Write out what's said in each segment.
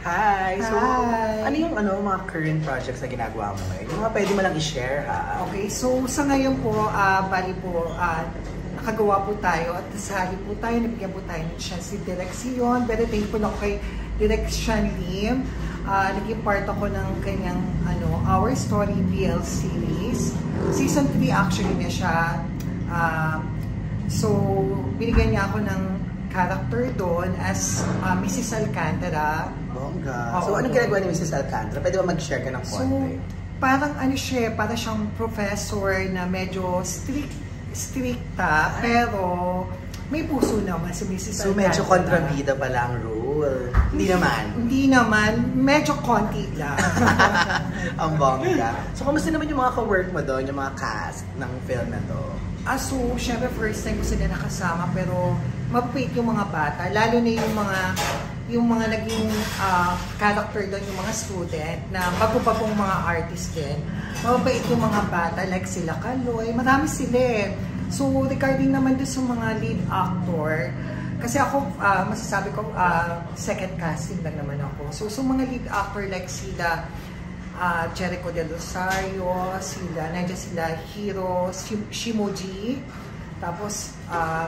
Hi! So, Hi! ano yung mga current projects na ginagawa mo ngayon? Yung mga pwede mo lang i-share, ha? Okay, so sa ngayon po, bali po, nakagawa po tayo at nasali po tayo, nabigyan po tayo ng chance si Direk Sion. Very thankful ako kay Direk Sean Lim. Naging part ako ng kanyang Our Story BL series. Season 3 actually na siya. So, binigyan niya ako ng character doon as Mrs. Alcantara. Bongga. So, anong ginagawa ni Mrs. Alcantara? Pwede ba mag-share ka ng konti? So, parang siya, parang siyang professor na medyo stricta, pero may puso naman si Mrs. So, Alcantara. medyo kontrabida pala ang rule. Hindi naman. Hindi naman. Medyo konti lang. Ang bongga. So, kamusta naman yung mga ka-work mo doon, yung mga cast ng film na to? So, syempre first time ko sila nakasama, pero mabait yung mga bata. Lalo na yung mga naging character doon, yung mga student, na bago-bagong mga artist din. Mabait yung mga bata, like sila Kaloy. Marami sila. So, regarding naman doon sa mga lead actor, kasi ako, masasabi ko, second casting lang naman ako. So mga lead actor like sila, Jericho Del Rosario, nandiyan sila Hiro Shimoji, tapos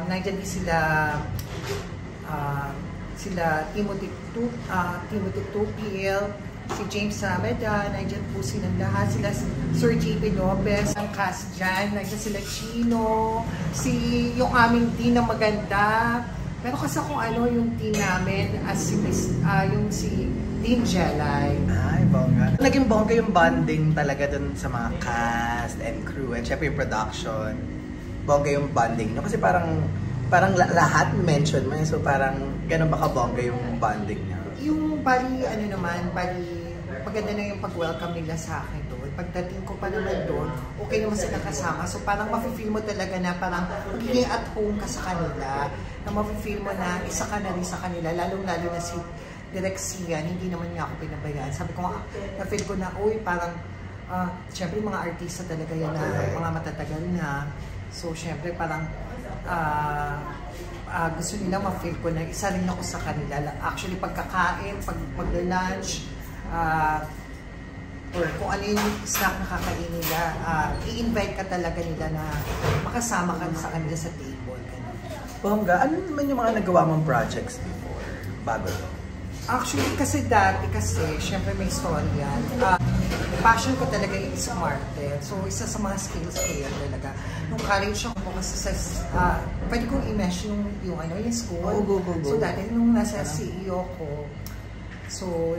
nandiyan din sila Timothy Tupil, si James Sameda, nandiyan po silang lahat, sila Sir JP Lopez, ang cast dyan, nandiyan sila Chino, yung aming team na maganda. Pero kasi kung yung team namin, yung si Team Jelay. Ay, bongga. Naging bongga yung bonding talaga dun sa mga cast and crew and syempre yung production. Bongga yung bonding nyo. Kasi parang lahat mention mo. So parang ganun ba ka-bongga yung bonding nyo? Yung maganda na yung pag-welcome nila sa akin doon. Pagdating ko pa naman doon, okay naman sila kasama. So parang mafe-feel mo talaga na parang magiging at home ka sa kanila. Na mafe-feel mo na isa ka na rin sa kanila. Lalong-lalo na si Direk Sion, hindi naman niya ako pinabayaan. Sabi ko, na-feel ko na, parang, syempre mga artista talaga yan na mga matatagal na. So syempre parang, gusto nila ma-feel ko na isa rin ako sa kanila. Actually, pagkakain, mag-lunch, or kung ano yung snack na kakain nila, i-invite ka talaga nila na makasama ka sa kanila sa table. Bongga, ano naman yung mga nagawa mong projects before, bago to? Actually, kasi syempre may story yan. Passion ko talaga yung sumarte. So, isa sa mga skills ko yan talaga. Nung college ako kasi pwede kong i-mesh yung school. Go. So, dati nung nasa CEO ko, so,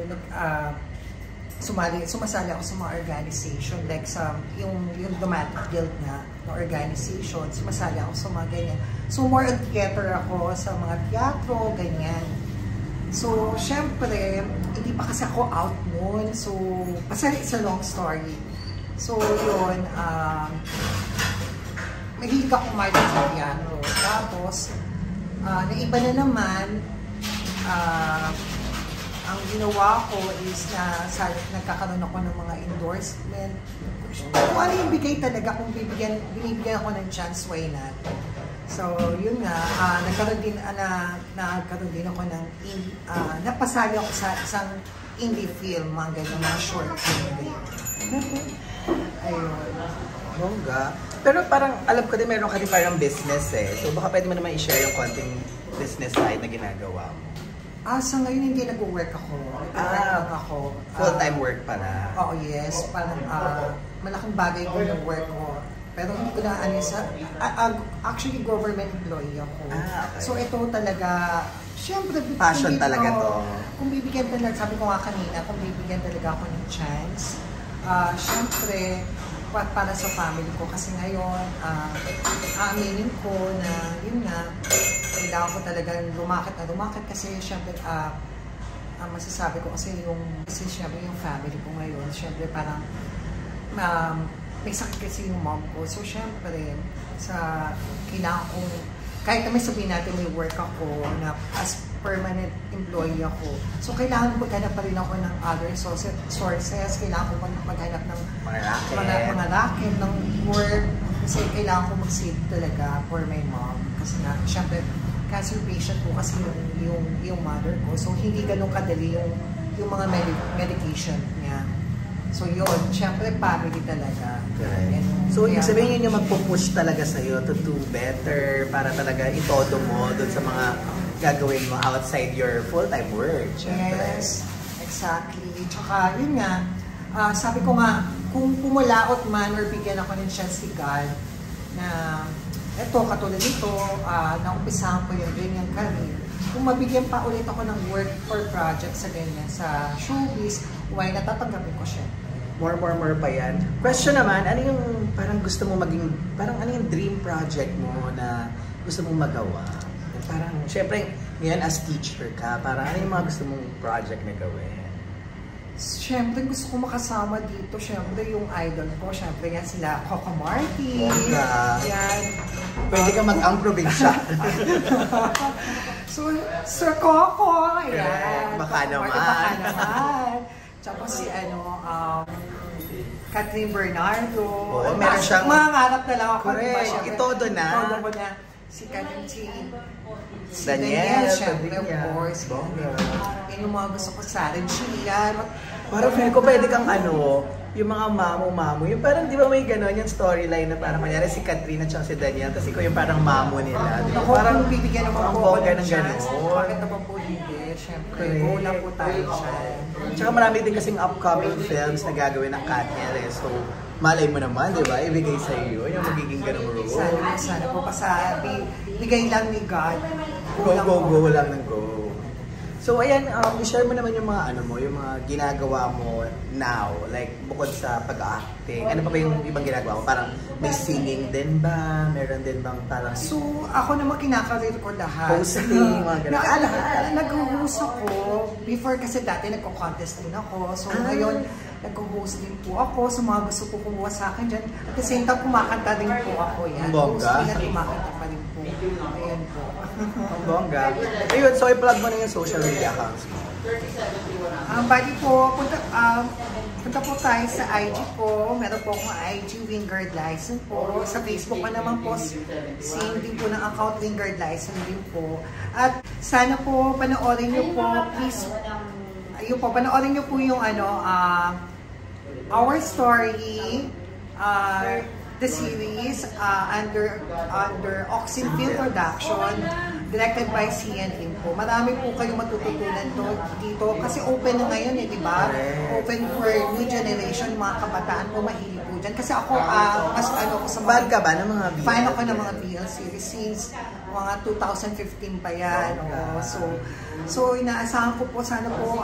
sumasali ako sa mga organization, like yung Dramatic Guild na organization, sumasali ako sa mga ganyan. So, more on theater ako sa mga teatro, ganyan. So, syempre, hindi pa kasi ako out noon. So, basta it's a long story. So, yun, mahilig ako kumain sa teatro. Tapos, naiba na naman, ang ginawa ko is nagkakaroon ako ng mga endorsement. Kung ano yung bigay talaga, kung binibigyan ako ng chance, why not? So, yun nga, nagkaroon din ako ng, napasali ako sa isang indie film, mga ganyan, mga short film. Ayun. Bongga. Pero parang, alam ko din, meron ka din parang business eh. So, baka pwede mo naman i-share yung konting business side na ginagawa mo. Sa ngayon hindi nag-work ako. Ako. Full-time work pala. Oo, yes. Parang malaking bagay din yung work ko. Pero hindi ko na actually government employee ako. Okay. So ito talaga, syempre, passion talaga to. Kung bibigyan talaga, sabi ko nga kanina, kung bibigyan talaga ako ng chance, syempre, para sa family ko. Kasi ngayon, aaminin ko na, yun nga, kailangan ko talagang lumakit kasi syempre, masasabi ko kasi syempre yung family ko ngayon, syempre parang, may sakit kasi yung mom ko. So, syempre, kailangan kong, kahit na may sabihin natin may work ako, na as permanent employee ako. So, kailangan maghanap pa rin ako ng other sources. Kailangan ko maghanap ng mga racket, ng work. Kasi kailangan ko mag-save talaga for my mom. Kasi nga, syempre, cancer patient po kasi yung mother ko. So, hindi ganun kadali yung yung mga medication niya. So yun, syempre family talaga. Okay. So ibig sabihin yun yung magpupush talaga sa'yo to do better para talaga itodo mo dun sa mga gagawin mo outside your full-time work. Syempre. Yes, exactly. Tsaka yun nga, sabi ko nga, kung pumulaot man or bigyan ako ng chance si God na eto, katulad nito, naumpisahan ko yung ganyan career. Kung mabigyan pa ulit ako ng work or project sa ganyan, sa showbiz, why natatanggapin ko siya? More pa yan. Question naman, ano yung parang gusto mo maging, parang ano yung dream project mo na gusto mong magawa? Parang, syempre, ngayon as teacher ka, parang ano yung mga gusto mong project na gawin? Syempre, gusto ko makasama dito, syempre, yung idol ko, syempre nga sila, Coco Martin. Yan. Pwede ka mag-ang probinsya. So, Sir Coco, ayan. Baka naman. Baka naman. Tsaka si Catherine Bernardo. Oo, meron siyang... Mangarap na lang ako. Correct. Itodo na. Itodo ko na. Si Daniel, syempre, of course. Yun yung mga gusto ko sa akin. Siya. Parang feel ko pwede kang yung mga mamo. Yung parang di ba may gano'n yung storyline na parang manyari si Katrina at si Daniel, tapos ikaw yung parang mamo nila. Diba? Ako, parang bibigyan naman po ako ng chance. Bakit naman po hindi? Syempre, go lang po tayo siya. Tsaka marami din kasing upcoming films na gagawin ng Katniel eh. So, malay mo naman, di ba? Ibigay sa iyo yung magiging ganung role. Sana po pasabi. Bigay lang ni God. Go lang ng go. So ayan, i-share mo naman yung mga yung mga ginagawa mo now, like bukod sa pag-acting. Ano pa ba yung ibang ginagawa mo? Parang may singing din ba? Meron din bang parang... So ako naman kinakarir ko lahat. Hosting, mga ganun. Nag-host ako. Before kasi dati nagko-contest din ako. So ngayon, nag-host din po ako. So mga gusto ko kumuha sa akin dyan. At the same time, kumakanta din po ako yan. Bongga. Host din at kumakanta pa rin po. Ayan po. Ang bongga. Ayun, so i-plug mo na yung social media accounts mo. Bali po, punta po tayo sa IG po. Meron po akong IG Wingard License po. Sa Facebook pa naman po, same din po ng account Wingard License din po. At sana po panoorin nyo po, please, ayun po, panoorin nyo po yung Our Story, the series under Oxin Film Production, directed by Cian Lim po. Marami po kayong matututunan dito kasi open na ngayon di ba? Open for new generation, mga kabataan po mahilig po dyan. Kasi ako, mas ako sa mga... Fan ka ba ng mga BL? Fan ako ng mga BL series since mga 2015 pa yan. So inaasahan ko po, sana po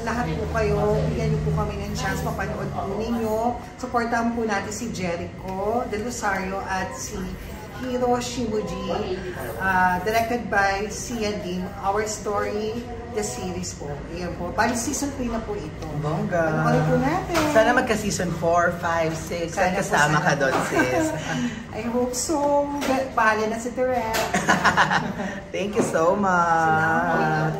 lahat po kayo, bigyan niyo po kami ng chance, mapanood po ninyo. Supportahan po natin si Jericho De Rosario at si Hiro Shimuji, directed by Cian Lim. Our Story, the series po. Ayan po. Bali season 3 na po ito. Bongga. Ano po natin? Sana magka-season 4, 5, 6, at kasama ka doon, sis. I hope so. Bahala na si Terrell. Thank you so much.